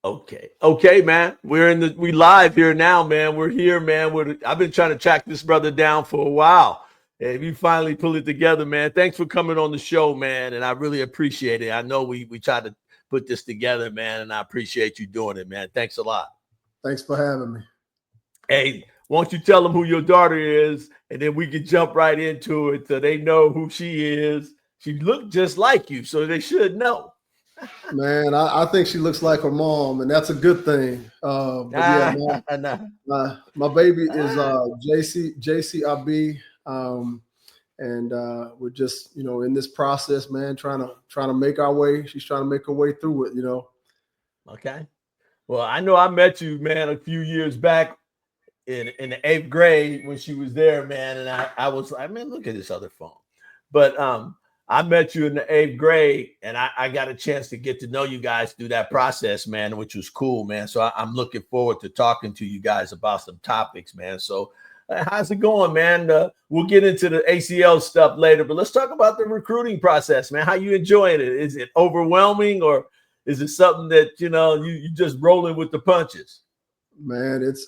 Okay, man. We live here now, man. We're here, man. I've been trying to track this brother down for a while. And we finally pull it together, man. Thanks for coming on the show, man. And I really appreciate it. I know we tried to put this together, man, and I appreciate you doing it, man. Thanks a lot. Thanks for having me. Hey, why don't you tell them who your daughter is, and then we can jump right into it so they know who she is. She looked just like you, so they should know. Man, I think she looks like her mom, and that's a good thing. My baby is Jaci Abii, and we're just in this process, man, trying to make our way. She's trying to make her way through it, Okay. Well, I know I met you, man, a few years back in the 8th grade when she was there, man, and I was like, man, look at this other phone. But I met you in the 8th grade, and I got a chance to get to know you guys through that process, man, which was cool, man. So I'm looking forward to talking to you guys about some topics, man. So how's it going, man? We'll get into the ACL stuff later, but let's talk about the recruiting process, man. How you enjoying it? Is it overwhelming, or is it something that you just rolling with the punches? Man, it's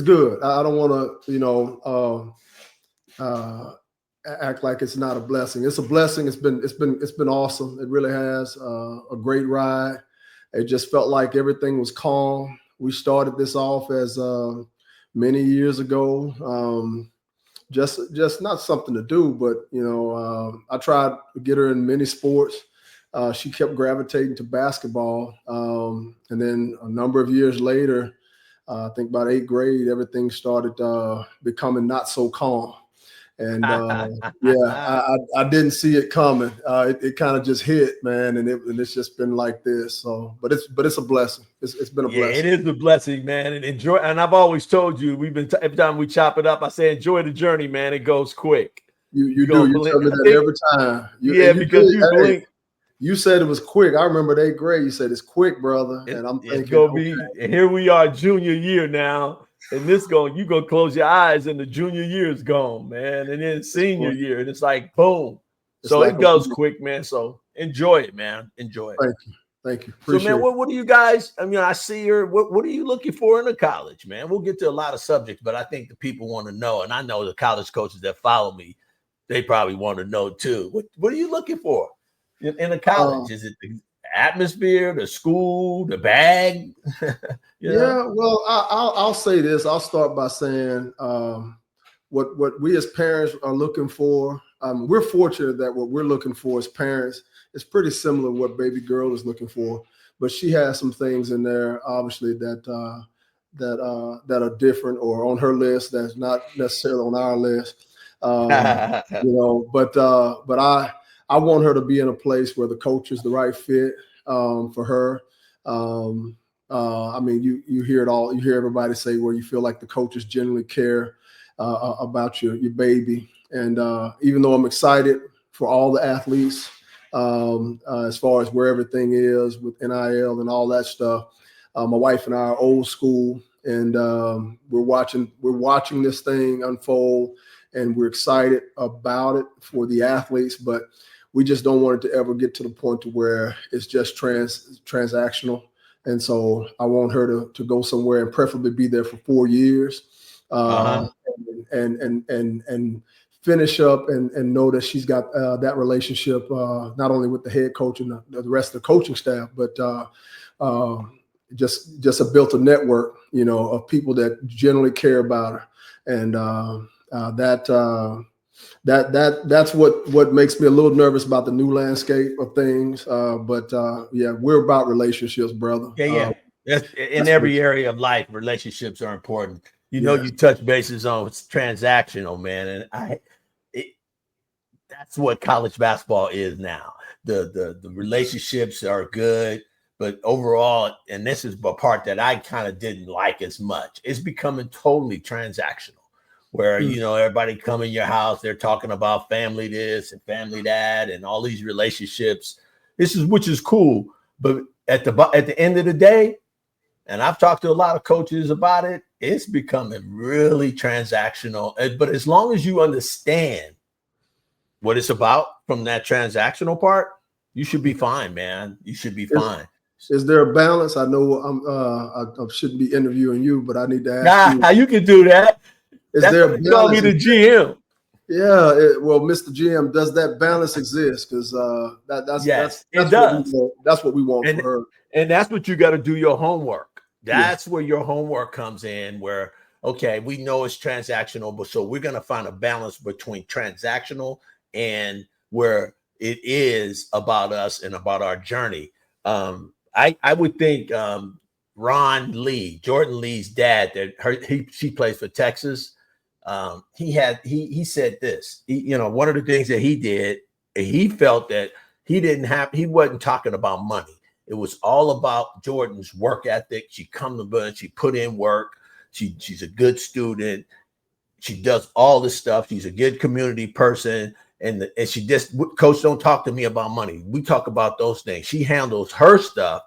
good. I don't want to act like it's not a blessing. It's a blessing. It's been awesome. It really has a great ride. It just felt like everything was calm. We started this off as many years ago. Just not something to do, but I tried to get her in many sports. She kept gravitating to basketball, and then a number of years later, I think about 8th grade, everything started becoming not so calm. And I didn't see it coming. It kind of just hit, man, and it's just been like this. So, but it's a blessing. It's been a blessing. It is a blessing, man. And enjoy. And I've always told you, every time we chop it up, I say enjoy the journey, man. It goes quick. You do. You tell me that every time. Because you blink. You said it was quick. I remember 8th grade. You said it's quick, brother. And I'm thinking, it's gonna be. And here we are, junior year now. And you gonna close your eyes and the junior year is gone, man. And then senior year, and it's like boom. So it goes quick, man. So enjoy it, man. Enjoy it. Thank you. Appreciate so, man, what do you guys? I mean, I see her. What are you looking for in a college, man? We'll get to a lot of subjects, but I think the people want to know, and I know the college coaches that follow me, they probably want to know too. What are you looking for in a college? Is it the atmosphere, the school, the bag? Yeah, well, I'll say this. I'll start by saying what we as parents are looking for. We're fortunate that what we're looking for as parents is pretty similar to what baby girl is looking for, but she has some things in there, obviously, that are different or on her list that's not necessarily on our list. But I want her to be in a place where the coach is the right fit for her. I mean, you hear it all. You hear everybody say, well, you feel like the coaches generally care about your baby. And even though I'm excited for all the athletes, as far as where everything is with NIL and all that stuff, my wife and I are old school, and we're watching this thing unfold, and we're excited about it for the athletes, but we just don't want it to ever get to the point to where it's just transactional. And so I want her to go somewhere and preferably be there for 4 years, and finish up and know that she's got that relationship not only with the head coach and the rest of the coaching staff, but just a built a network, of people that generally care about her, and that's what makes me a little nervous about the new landscape of things. But we're about relationships, brother. That's in every area of life. Relationships are important. You touch bases on it's transactional, man, and that's what college basketball is now. The relationships are good, but overall, and this is the part that I kind of didn't like as much, it's becoming totally transactional. Where, everybody come in your house, they're talking about family this and family that and all these relationships. Which is cool. But at the end of the day, and I've talked to a lot of coaches about it, it's becoming really transactional. But as long as you understand what it's about from that transactional part, you should be fine, man. You should be fine. Is there a balance? I know I shouldn't be interviewing you, but I need to ask you. Nah, you can do that. Is That's there why a they call me balance? the GM. Yeah, well, Mr. GM, does that balance exist? Because Yes, it that's what we does. want. That's what we want for And her. and that's what you got to do your homework. Yeah, That's where your homework comes in, where okay, we know it's transactional, but so we're going to find a balance between transactional and where it is about us and about our journey. I would think Ron Lee, Jordan Lee's dad, she plays for Texas. He said this. One of the things that he did, he felt that he wasn't talking about money. It was all about Jordan's work ethic. She come to bed, she put in work. She's a good student. She does all this stuff. She's a good community person. And she just, coach, don't talk to me about money. We talk about those things. She handles her stuff,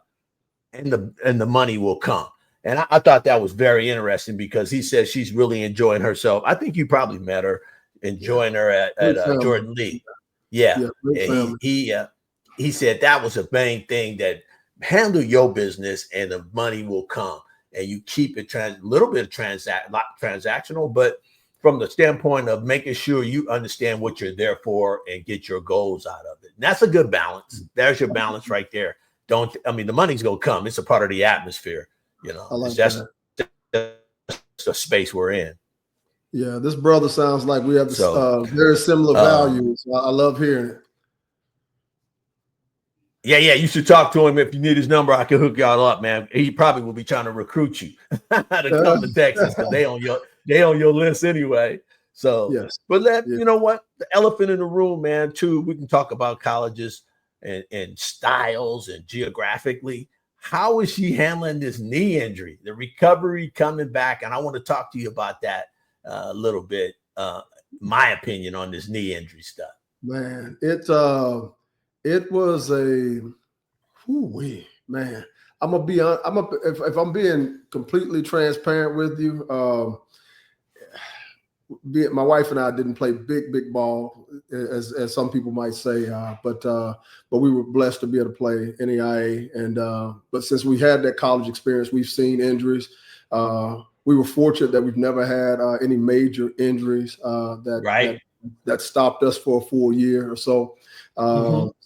and the money will come. And I thought that was very interesting because he says she's really enjoying herself. I think you probably met her, enjoying her at Jordan Lee. Yeah. Yeah, great family. He said that was a main thing, that handle your business and the money will come. And you keep it a little bit of transactional, but from the standpoint of making sure you understand what you're there for and get your goals out of it. And that's a good balance. There's your balance right there. The money's gonna come. It's a part of the atmosphere. Like it's just the space we're in. Yeah, this brother sounds like we have very similar values. I love hearing it. Yeah, you should talk to him. If you need his number, I can hook y'all up, man. He probably will be trying to recruit you to come to Texas because they on your list anyway. So, yes. But you know what? The elephant in the room, man, too, we can talk about colleges and styles and geographically. How is she handling this knee injury, the recovery coming back? And I want to talk to you about that a little bit. My opinion on this knee injury stuff. Man, it was a man. I'm gonna be on. If I'm being completely transparent with you, my wife and I didn't play big ball, as some people might say, but we were blessed to be able to play NAIA, and but since we had that college experience, we've seen injuries. We were fortunate that we've never had any major injuries that stopped us for a full year or so.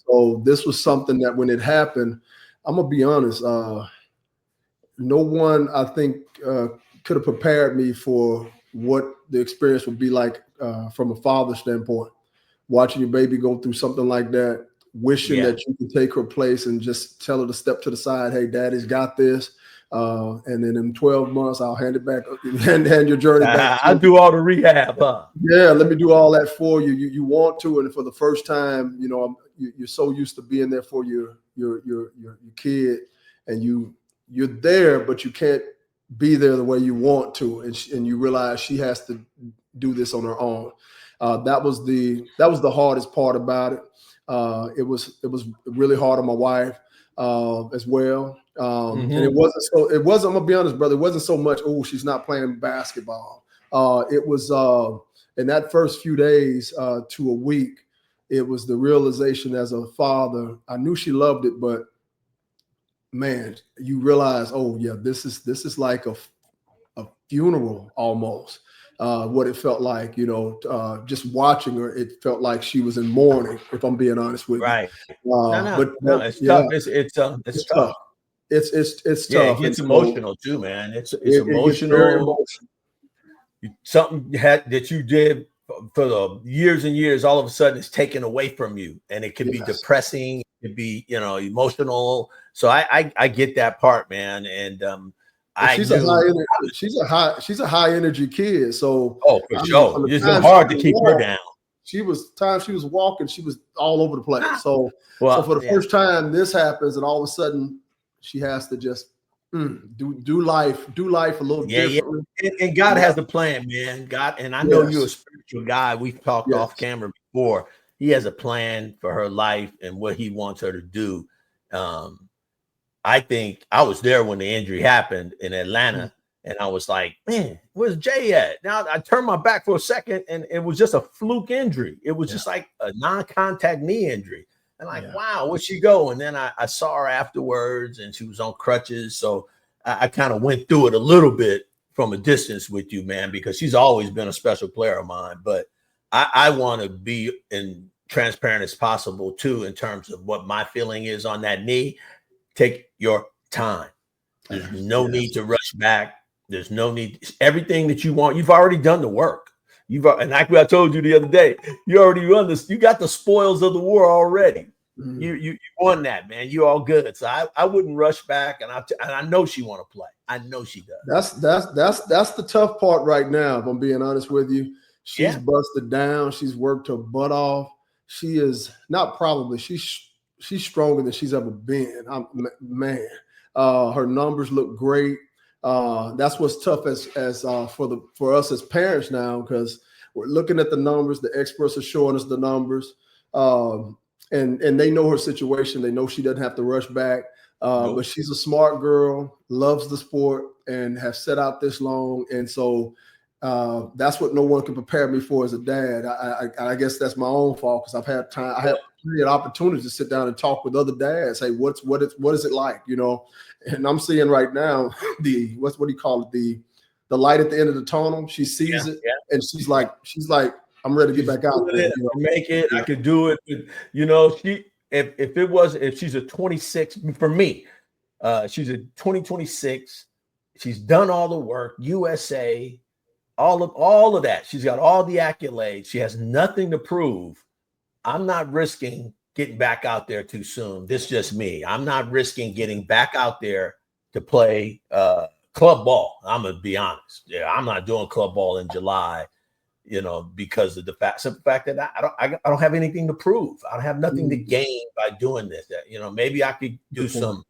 So this was something that when it happened, I'm gonna be honest, no one I think could have prepared me for what the experience would be like from a father standpoint. Watching your baby go through something like that, wishing that you could take her place and just tell her to step to the side. Hey, daddy's got this. And then in 12 months, I'll hand it back and hand your journey back. I'll do all the rehab. Yeah, let me do all that for you. You want to, and for the first time, you're so used to being there for your kid, and you're there, but you can't be there the way you want to, and you realize she has to do this on her own. That was the hardest part about it. It was really hard on my wife as well. And it wasn't, I'm gonna be honest, brother, it wasn't so much, oh, she's not playing basketball. It was in that first few days to a week, it was the realization as a father. I knew she loved it, but man, you realize, oh yeah, this is like a funeral almost. What it felt like, just watching her, it felt like she was in mourning, if I'm being honest with you. Right. But it's tough. It's tough. It's tough. It gets emotional too, man. It's emotional. It gets very emotional. Something that you did for the years and years, all of a sudden it's taken away from you, and it can be depressing. It can be, emotional. So I get that part, man. And she's a high energy kid. So for sure, it's hard to keep her down. She was walking, she was all over the place. So for the first time this happens, and all of a sudden she has to just do life a little differently. Yeah. And God has a plan, man. God, and I know you're a spiritual guy. We've talked off camera before. He has a plan for her life and what he wants her to do. I think I was there when the injury happened in Atlanta, and I was like, man, where's Jay at? Now I turned my back for a second, and it was just a fluke injury. It was just like a non-contact knee injury. And like, wow, where'd she go? And then I saw her afterwards, and she was on crutches. So I kind of went through it a little bit from a distance with you, man, because she's always been a special player of mine. But I want to be in transparent as possible too, in terms of what my feeling is on that knee. Take your time. There's no need to rush back. There's no need. Everything that you want, you've already done the work. And like I told you the other day, you already won this. You got the spoils of the war already. You won that, man. You all good. So I wouldn't rush back. And I know she want to play. I know she does. That's the tough part right now. If I'm being honest with you, she's busted down. She's worked her butt off. She is not probably. She's stronger than she's ever been. Man, her numbers look great. That's what's tough as for us as parents now, because we're looking at the numbers. The experts are showing us the numbers, and they know her situation. They know she doesn't have to rush back. But she's a smart girl, loves the sport, and has set out this long. And so that's what no one can prepare me for as a dad. I guess that's my own fault, because I've had time. I have plenty of opportunities to sit down and talk with other dads. Hey, what is it like? You know, and I'm seeing right now what do you call it? The light at the end of the tunnel. She sees it, and she's like, I'm ready to get back out there. You know? Make it. I could do it. You know, if she's a 26 for me, she's a 2026. She's done all the work. USA. All of that. She's got all the accolades. She has nothing to prove. I'm not risking getting back out there too soon. This is just me. I'm not risking getting back out there to play club ball. I'm gonna be honest. Yeah, I'm not doing club ball in July, you know, because of the simple fact that I don't have anything to prove. I don't have nothing to gain by doing this. You know, maybe I could do some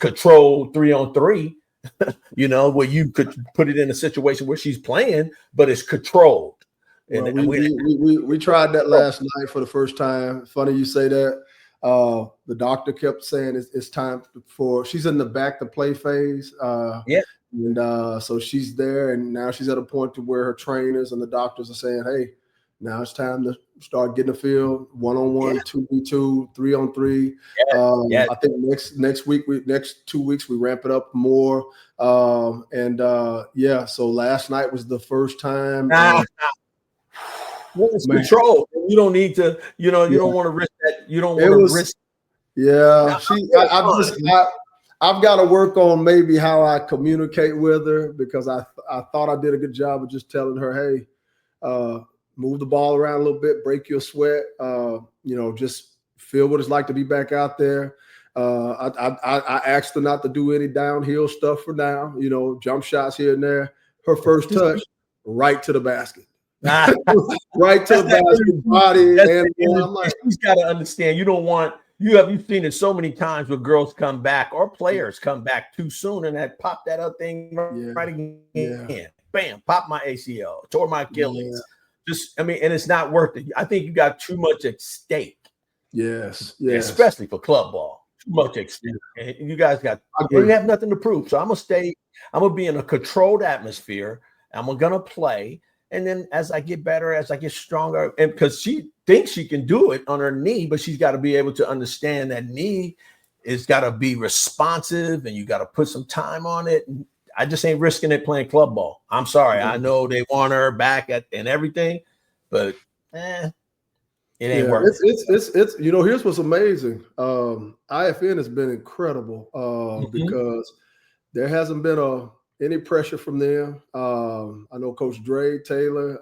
control 3-on-3. You know, where you could put it in a situation where she's playing, but it's controlled. Well, we tried that last night for the first time. Funny you say that. The doctor kept saying it's time she's in the back to play phase. And so she's there, and now she's at a point to where her trainers and the doctors are saying, hey, now it's time to start getting a field, 1-on-1, 2v2, 3-on-3. I think next 2 weeks we ramp it up more. So last night was the first time. What is control? You don't need to, you know, you don't want to risk that. You don't want to risk. Yeah, I've got to work on maybe how I communicate with her, because I thought I did a good job of just telling her, hey, move the ball around a little bit, break your sweat, just feel what it's like to be back out there. I asked her not to do any downhill stuff for now, you know, jump shots here and there. Her first touch, right to the basket. Right to the basket, body. And I'm like, she's got to understand, you've seen it so many times where girls come back or players come back too soon and that pop that other thing right again. Yeah. Bam, pop my ACL, tore my Achilles. And it's not worth it. I think you got too much at stake. Yes. Especially for club ball. Too much at stake. And you guys you have nothing to prove. So I'm gonna be in a controlled atmosphere. I'm gonna play. And then as I get better, as I get stronger, and because she thinks she can do it on her knee, but she's got to be able to understand that knee is got to be responsive, and you got to put some time on it. And I just ain't risking it playing club ball. I'm sorry. I know they want her back and everything, but it ain't working. It's here's what's amazing. IFN has been incredible because there hasn't been any pressure from them. I know Coach Dre Taylor,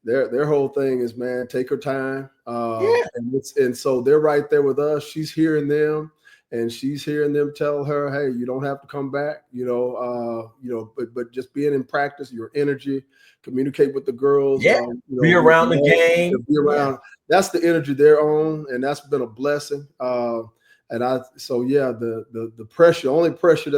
their whole thing is, man, take her time. And so they're right there with us. She's hearing them, and she's hearing them tell her, hey, you don't have to come back, but just being in practice, your energy, communicate with the girls. Be around the game. Be around. Yeah. That's the energy they're on, and that's been a blessing. The pressure, only pressure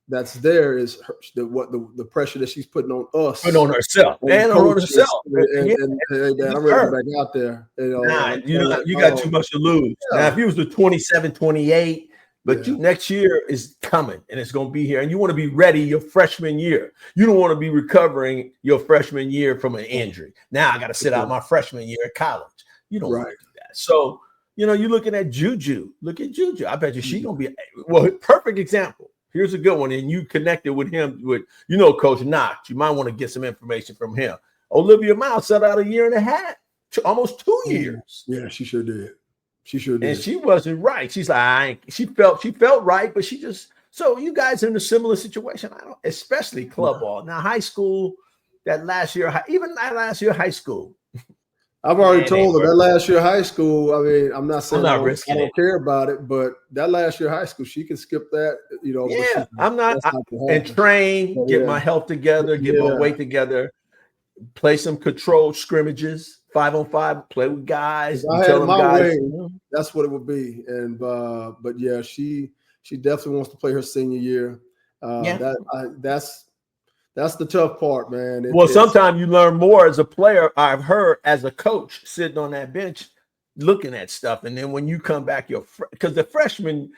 that's there is the pressure that she's putting on us, putting on herself, and on herself. And I'm ready to get back out there. You got too much to lose. Yeah. Now, if you was the 27, 28, but next year is coming, and it's going to be here, and you want to be ready your freshman year. You don't want to be recovering your freshman year from an injury. Now I got to sit out my freshman year at college. You don't want Right. to do that. So, you're looking at Juju. Look at Juju. I bet you she's going to be, well, perfect example. Here's a good one. And you connected with him with, Coach Knox. You might want to get some information from him. Olivia Miles set out a year and a half, almost 2 years. Yeah, she sure did. She sure did. And she wasn't right. She's like, she felt right, but she just, so you guys are in a similar situation. Especially club ball. Now, high school, even that last year, high school. I've already told her that last year high school. I mean, I'm not saying I don't care about it, but that last year high school, she can skip that. Yeah, I'm not. And train, get my health together, get my weight together, play some controlled scrimmages, 5-on-5, play with guys. If I had my way, that's what it would be. And but yeah, she definitely wants to play her senior year. That's the tough part, man. Sometimes you learn more as a player. I've heard as a coach sitting on that bench looking at stuff. And then when you come back, because the freshman,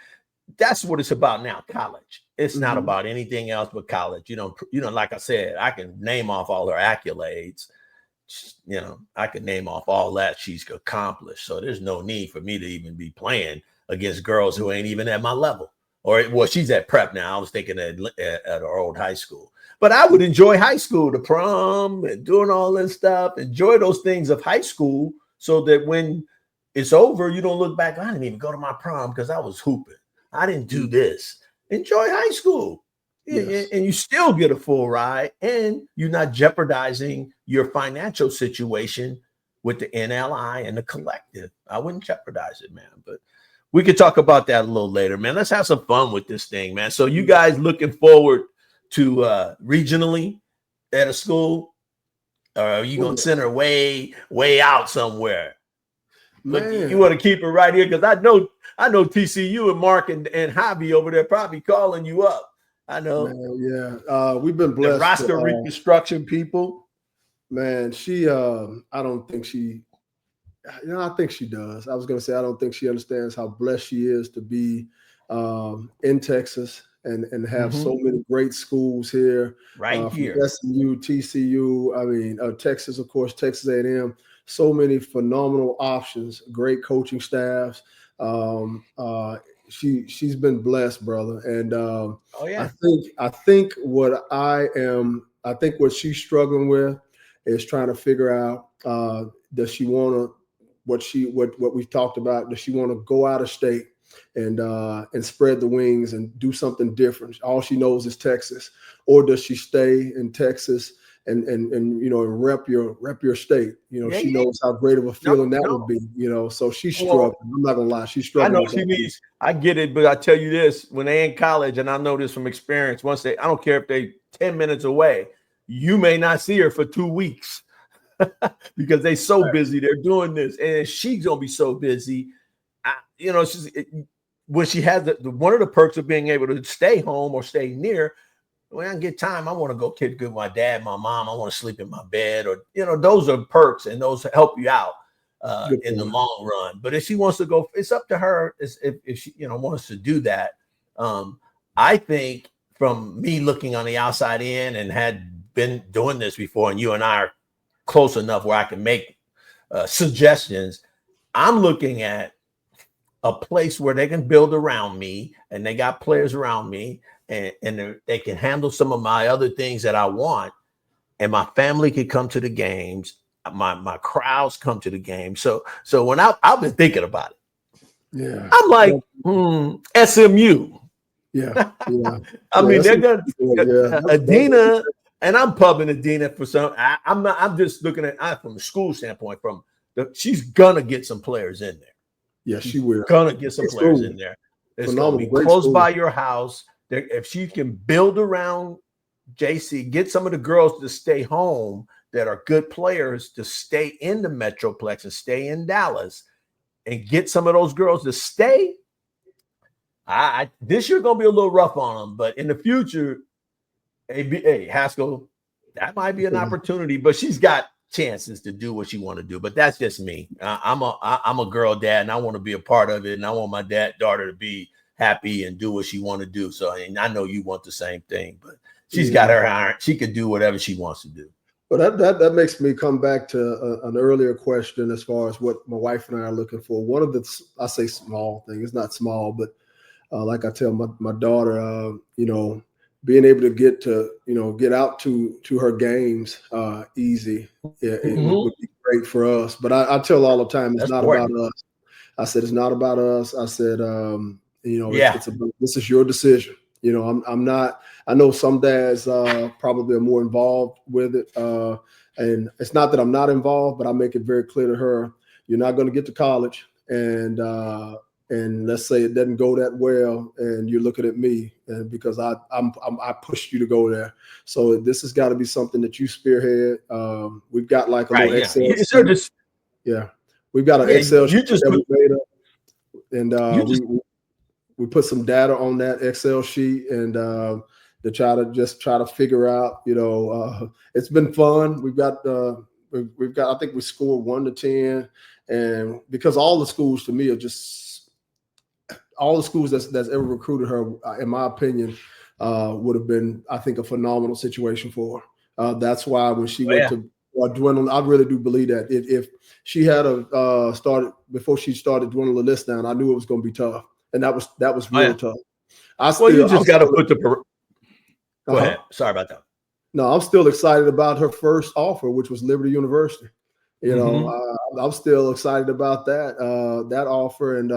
that's what it's about now, college. It's not about anything else but college. Like I said, I can name off all her accolades. I can name off all that she's accomplished. So there's no need for me to even be playing against girls who ain't even at my level. She's at prep now. I was thinking at her old high school. But I would enjoy high school, the prom and doing all this stuff, enjoy those things of high school so that when it's over, you don't look back, I didn't even go to my prom because I was hooping. I didn't do this. Enjoy high school. Yes. And you still get a full ride and you're not jeopardizing your financial situation with the NLI and the collective. I wouldn't jeopardize it, man. But we could talk about that a little later, man. Let's have some fun with this thing, man. So you guys looking forward to regionally at a school, or are you gonna send her way out somewhere? Look, you want to keep it right here because I know TCU and Mark and Javi over there probably calling you up. I know. Man, we've been blessed. The roster reconstruction people. Man, I don't think she. I think she does. I was gonna say I don't think she understands how blessed she is to be in Texas. And have so many great schools here, right here. SMU, TCU, I mean, Texas, of course, Texas A&M. So many phenomenal options, great coaching staffs. She's been blessed, brother. And I think what she's struggling with is trying to figure out does she want to what we've talked about? Does she want to go out of state and spread the wings and do something different? All she knows is Texas, or does she stay in Texas and rep your state? She knows how great of a feeling that would be. So she's struggling. I'm not gonna lie, she's struggling. I know I get it, but I tell you this: when they in college, and I know this from experience, I don't care if they 10 minutes away, you may not see her for 2 weeks because they so busy. They're doing this, and she's gonna be so busy. When she has one of the perks of being able to stay home or stay near, when I get time, I want to go kid good with my dad, my mom. I want to sleep in my bed, or those are perks, and those help you out in the long run. But if she wants to go, it's up to her. If she wants to do that, I think from me looking on the outside in and had been doing this before, and you and I are close enough where I can make suggestions. I'm looking at a place where they can build around me, and they got players around me, and they can handle some of my other things that I want, and my family can come to the games, my crowds come to the game. So when I've been thinking about it, I'm like, SMU. I mean, they're gonna Adina, and I'm pubbing Adina for some. I'm just looking at from a school standpoint. She's gonna get some players in there. Yeah, she will. Gonna get some players in there. It's gonna be close by your house. If she can build around JC, get some of the girls to stay home that are good players to stay in the Metroplex and stay in Dallas, and get some of those girls to stay. This year gonna be a little rough on them, but in the future, Haskell, that might be an opportunity. But she's got chances to do what she want to do. But that's just me. I'm a girl dad, and I want to be a part of it, and I want my daughter to be happy and do what she want to do. So, and I know you want the same thing, but she's got her iron. She could do whatever she wants to do. Well, that makes me come back to an earlier question as far as what my wife and I are looking for. One of the, I say small thing, it's not small, but like I tell my daughter, being able to get out to her games easy, it would be great for us. But I tell all the time, it's That's not about important. us. I said, it's not about us. I said, Yeah. it's about, this is your decision. I'm not, I know some dads probably are more involved with it. And it's not that I'm not involved, but I make it very clear to her, you're not going to get to college. And let's say it doesn't go that well, and you're looking at me, and because I pushed you to go there. So this has got to be something that you spearhead. We've got like a Right. little Yeah. Excel So sheet. just Yeah, we've got an yeah, Excel sheet you just that put we made up, and you just we put some data on that Excel sheet, and to try to figure out. It's been fun. We've got I think we scored 1 to 10, and because all the schools to me are just all the schools that's ever recruited her, in my opinion, would have been, I think, a phenomenal situation for her. That's why when she went yeah. to dwindle, I really do believe that if she had started before she started dwindling the list down, I knew it was going to be tough, and that was Oh, real yeah. tough. Well, you I'm just got to still put the go uh-huh. ahead. Sorry about that. No, I'm still excited about her first offer, which was Liberty University. I'm still excited about that offer, and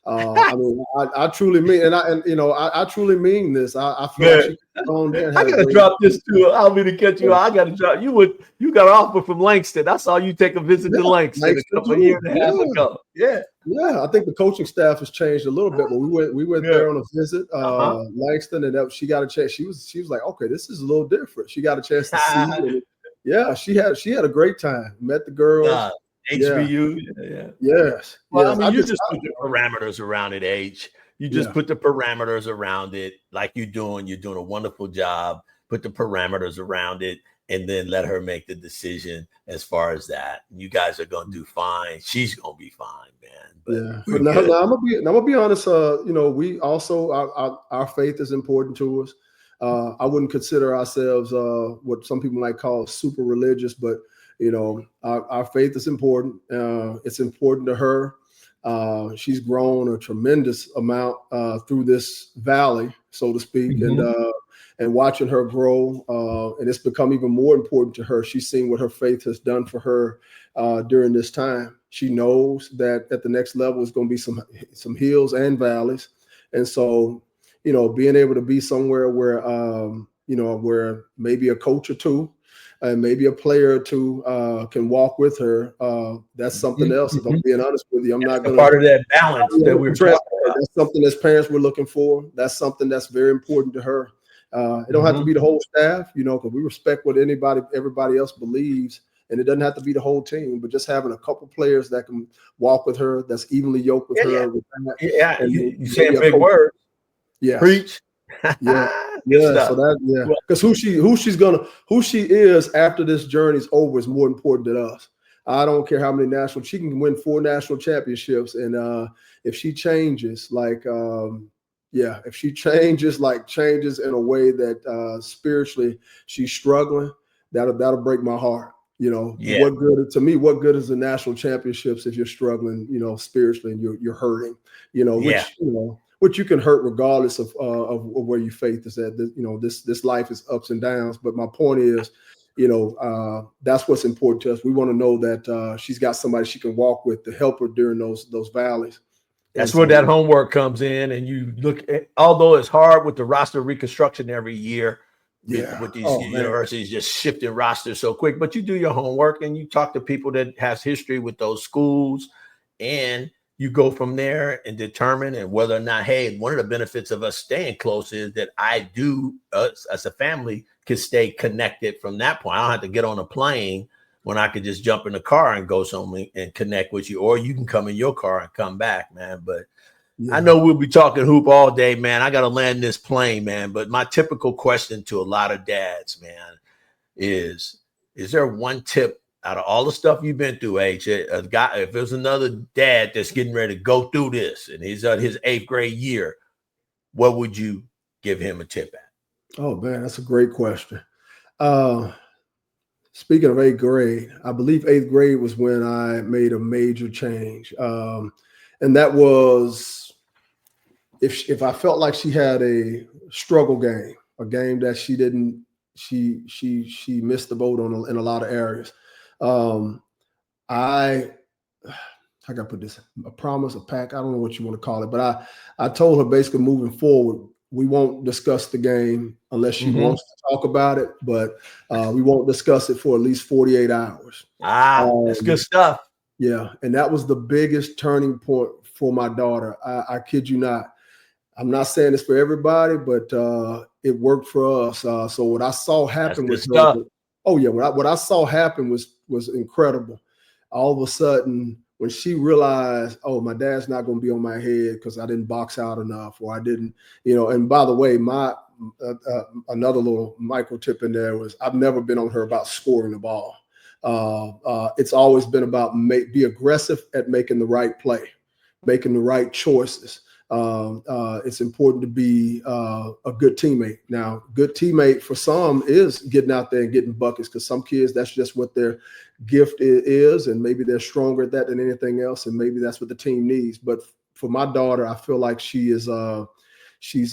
I mean, I truly mean, I truly mean this. I feel like Man, she gone there and I had a gotta great. drop this too. I'll be to catch you. I gotta drop you got an offer from Langston. I saw you take a visit to Yeah, Langston a Langston couple of years too. and a half ago. Yeah. Yeah. I think the coaching staff has changed a little bit, but we went Yeah. there on a visit, Langston, and she got a chance. She was like, okay, this is a little different. She got a chance to see. And yeah, she had a great time. Met the girls. Yeah. HBU. Yeah. Yes. Well, I Yes. mean, you just put the parameters around it, H. You just Yeah. put the parameters around it like you're doing. You're doing a wonderful job. Put the parameters around it and then let her make the decision as far as that. You guys are going to do fine. She's going to be fine, man. But Yeah, we're but now, good. I'm gonna be honest. We also our faith is important to us. I wouldn't consider ourselves what some people might call super religious, but our faith is important. It's important to her. She's grown a tremendous amount through this valley, so to speak, and watching her grow, and it's become even more important to her. She's seen what her faith has done for her during this time. She knows that at the next level is going to be some hills and valleys, and so being able to be somewhere where where maybe a coach or two and maybe a player or two can walk with her. That's something else. If I'm being honest with you, I'm not going to. Part of that balance that we were talking about. That's something as parents we're looking for. That's something that's very important to her. It don't have to be the whole staff, because we respect what everybody else believes, and it doesn't have to be the whole team. But just having a couple players that can walk with her, that's evenly yoked with her. With that, Yeah, and you saying big words. Yes. Preach. Yeah. Yeah. So because who she is after this journey's over is more important than us. I don't care how many she can win 4 national championships. And if she changes, if she changes in a way that spiritually she's struggling, that'll break my heart. What good is the national championships if you're struggling, spiritually and you're hurting, which you can hurt regardless of where your faith is at. This life is ups and downs. But my point is, that's what's important to us. We want to know that she's got somebody she can walk with to help her during those valleys. That's where that homework comes in. And you look at, although it's hard with the roster reconstruction every year, with these universities just shifting rosters so quick, but you do your homework and you talk to people that has history with those schools, and you go from there and determine and whether or not, hey, one of the benefits of us staying close is that us as a family can stay connected from that point. I don't have to get on a plane when I could just jump in the car and go somewhere and connect with you, or you can come in your car and come back, man. But I know we'll be talking hoop all day, man. I got to land this plane, man. But my typical question to a lot of dads, man, is there one tip out of all the stuff you've been through, H, a guy, if there's another dad that's getting ready to go through this and he's at his 8th grade year, what would you give him a tip at? Oh man, that's a great question. Speaking of eighth grade, I believe eighth grade was when I made a major change. And that was if I felt like she had a struggle game, a game that she didn't, she missed the boat on in a lot of areas. Um, I how can I put this? A promise, a pact. I don't know what you want to call it, but I told her basically moving forward, we won't discuss the game unless she wants to talk about it, but we won't discuss it for at least 48 hours. That's good stuff. Yeah, and that was the biggest turning point for my daughter. I kid you not. I'm not saying this for everybody, but it worked for us. So what I saw happen with her, oh yeah, what I saw happen was incredible. All of a sudden, when she realized, oh, my dad's not going to be on my head because I didn't box out enough, or I didn't, And by the way, my another little micro tip in there was I've never been on her about scoring the ball. It's always been about be aggressive at making the right play, making the right choices. It's important to be a good teammate. Now, good teammate for some is getting out there and getting buckets, because some kids, that's just what their gift is, and maybe they're stronger at that than anything else, and maybe that's what the team needs. But for my daughter, I feel like she's a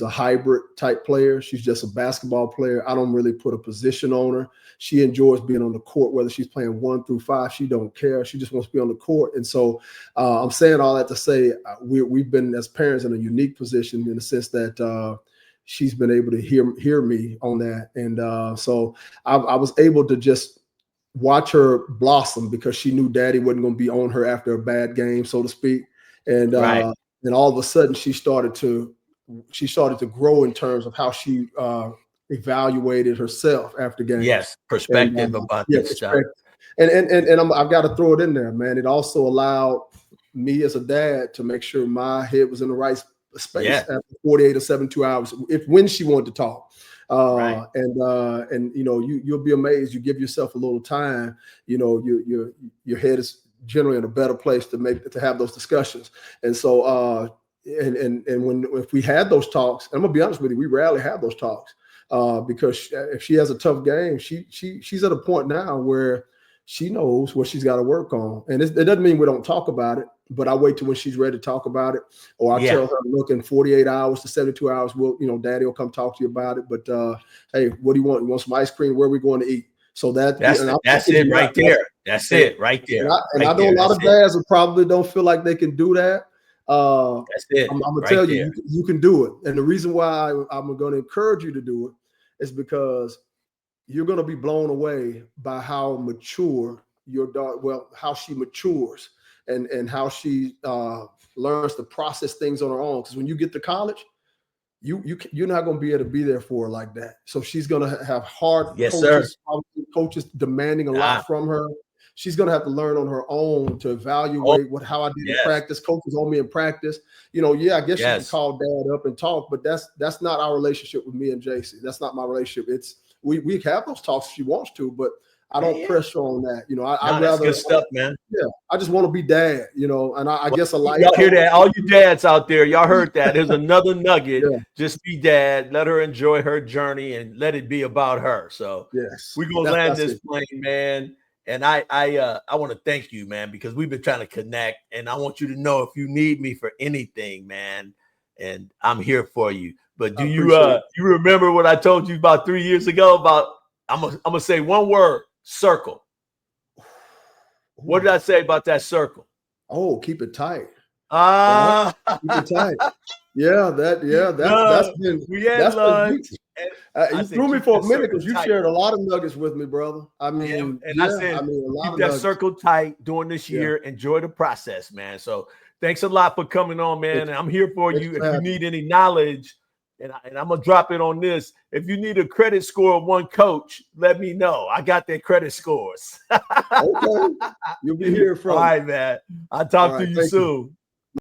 hybrid type player. She's just a basketball player. I don't really put a position on her. She enjoys being on the court, whether she's playing 1 through 5. She don't care. She just wants to be on the court. And so I'm saying all that to say we've been, as parents, in a unique position in the sense that she's been able to hear me on that. And so I was able to just watch her blossom, because she knew daddy wasn't going to be on her after a bad game, so to speak. And and all of a sudden she started to grow in terms of how she evaluated herself after games. Yes, perspective about this stuff. And I've got to throw it in there, man. It also allowed me as a dad to make sure my head was in the right space after 48 or 72 hours, when she wanted to talk. And you'll be amazed. You give yourself a little time, your head is generally in a better place to have those discussions. And so if we had those talks, and I'm gonna be honest with you, we rarely have those talks because if she has a tough game, she's at a point now where she knows what she's got to work on. And it doesn't mean we don't talk about it, but I wait till when she's ready to talk about it, or I tell her, look, in 48 hours to 72 hours, daddy will come talk to you about it. But hey, what do you want? You want some ice cream? Where are we going to eat? So that's it right there. That's it right there. And I know a lot of dads who probably don't feel like they can do that. That's it. I'm gonna tell you, you can do it. And the reason why I'm going to encourage you to do it is because you're going to be blown away by how mature your daughter, how she matures and how she learns to process things on her own. Because when you get to college, you're not going to be able to be there for her like that. So she's going to have hard coaches demanding a lot from her. She's going to have to learn on her own to evaluate how I did in practice. Coaches on me in practice. I guess you can call dad up and talk, but that's not our relationship with me and Jaci. That's not my relationship. It's we have those talks if she wants to, but I don't pressure on that. I'd rather good stuff, man. Yeah, I just want to be dad, and I guess y'all hear that, all you dads out there, y'all heard that. There's another nugget. Just be dad. Let her enjoy her journey and let it be about her. So we're gonna land this plane, man. And I want to thank you, man, because we've been trying to connect, and I want you to know if you need me for anything, man, and I'm here for you. But do you remember what I told you about 3 years ago about I'm gonna say one word: circle. What did I say about that circle? Oh, keep it tight. Keep it tight. That's been lunch. You threw me for a minute because you shared a lot of nuggets with me, brother. I mean, I said, keep that circle tight during this year. Enjoy the process, man. So thanks a lot for coming on, man. And I'm here for you. If you need any knowledge, and I'm going to drop it on this. If you need a credit score of one coach, let me know. I got their credit scores. Okay. You'll be here from. All right, man. I'll talk to you soon.